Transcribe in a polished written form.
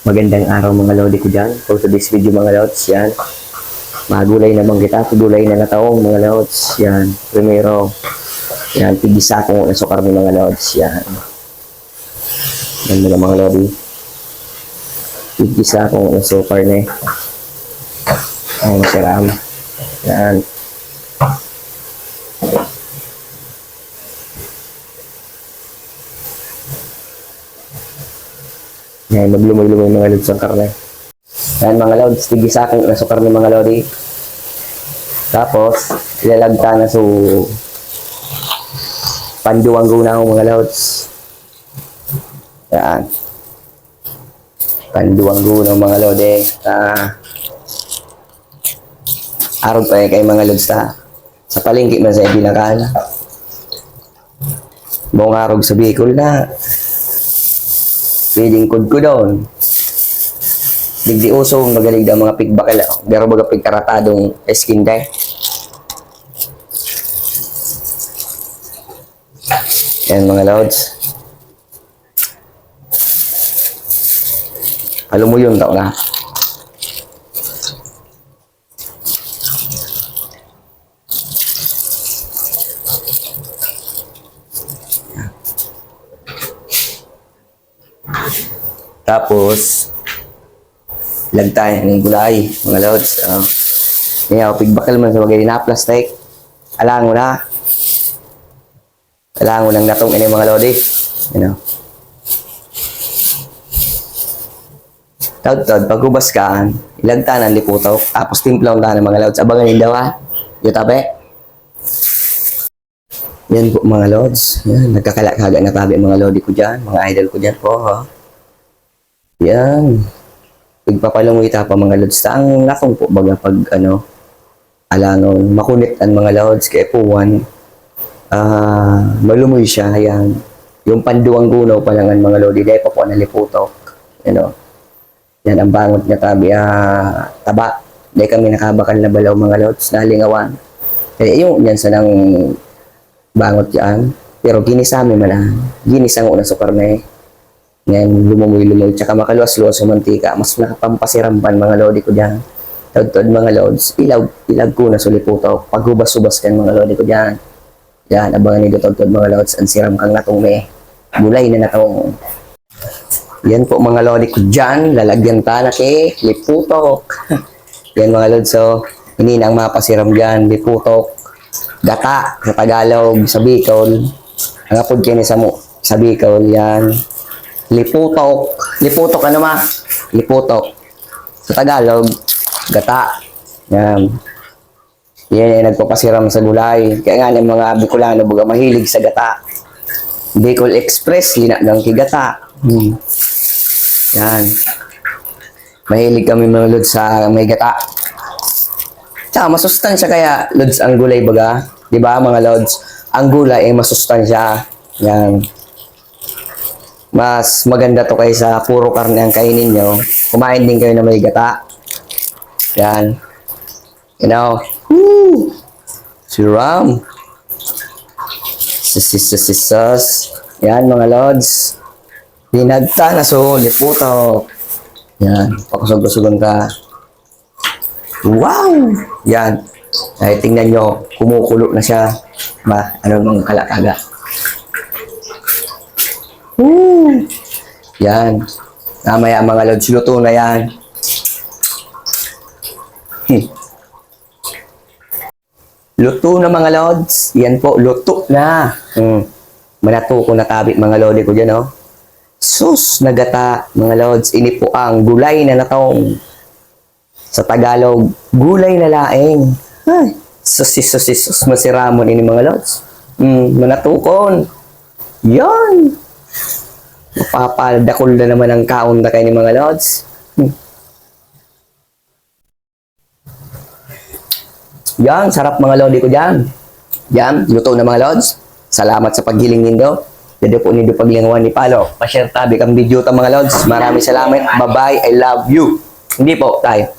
Magandang araw mga lodi ko dyan. For today's video mga lods, yan. Magulay naman kita, gulay na nataong mga lods, yan. Primero, yan, tigisa ko na sukar ng mga lods, yan. Yan mga lodi. Tigisa ko na sukar na masiram. Yan. Yan, maglumoy-lumoy mga lods ang karne. Yan mga lods, tigisa kong nasukar ng mga lodi. Tapos, ilalagta na sa panduwang guna ko mga lods. Yan. Panduwang guna mga lodi. Arog pa kay mga lods ta. Sa palengke man sa ibinakan. Buong arog sa Bicol na. Feeling ko doon. Digdi usong magaling daw mga pigbakal. Pero baga pigkaratadong skin day. Yan mga lods. Alam mo yun daw na. Tapos, lagtayan ng gulay, mga lods. Ngayon, pigbakal man sa bagay na plastic. Alango na. Alango nang natong ini mga lodi. You know. Taud-taud, pagubas ka, ilagta ng liputok. Tapos timplaw na ng mga lods. Abangan din daw ha. Yung tabi. Yan po mga lods. Yan, nagkakalakaga na tabi mga lodi ko dyan. Mga idol ko dyan po. Ha? Yan. Pagpapalangoy pa mga lods. Ang nakong po baga pag alangon, makunit ang mga lods. Kaya po malumoy siya. Yan. Yung panduwang gunaw pa lang ang mga lodi. Dahil pa po naliputok. Yan ang bangot niya tabi. Taba. Dahil kami nakabakal na balaw mga lods. Nalingawan. Kaya yung yan sa nang bangot yan. Pero ginisami man lang. Ginisang una sukar na eh. Ngayon, lumamoy-lumoy, tsaka makaluwas-luwas sa mantika. Mas nakapampasirampan mga lodi ko dyan. Taud-taud mga lods, ilag ko na suliputok. Paghubas-hubas kan mga lodi ko dyan. Yan, abangan nito taud-taud mga lods. Ang siram kang natong me. Gulay na natong. Yan po mga lodi ko dyan. Lalagyan ta na kay liputok. Yan mga lods, so, hindi na ang mapasiram dyan. Liputok. Gata sa Tagalog, sa Bicol. Ang apod kayo sa Bicol, yan. Liputok. Liputok ano ma? Liputok. Sa Tagalog, gata. Yan. Yan ay nagpapasiram sa gulay. Kaya nga ng mga Bicolano baga mahilig sa gata. Bicol Express, linagang kigata. Yan. Mahilig kami mga lods sa may gata. Tsaka masustansya kaya lods ang gulay baga. Diba mga lods? Ang gulay ay masustansya. Yan. Mas maganda to kaysa puro karne ang kainin nyo. Kumain din kayo na may gata. Yan. You know. Woo! Siram. Sis. Yan mga lods. Dinagta na so, liputok. Yan. Pakusog-kusugan ka. Wow! Yan. Ay, tingnan nyo. Kumukulo na siya. Ano mga kalakaga. Yan. Mamaya mga lods, luto na yan. Luto na mga lods. Yan po, luto na. Manato ko natabit mga lodi ko dyan, oh. Sus, nagata mga lods. Ini po ang gulay na natong. Sa Tagalog, gulay na laing. Ay, sus, masiramon ini mga lods. Manatukon. Yan. Mapapaldakol na naman ang kaon na kayo ni mga lods. Yan, sarap mga lodi ko dyan. Yan, luto na mga lods. Salamat sa paghiling nindo. Dede po nindo paglingawan ni Palo. Pa-share tabi kang video ta mga lods. Maraming salamat. Bye-bye. I love you. Hindi po, tayo.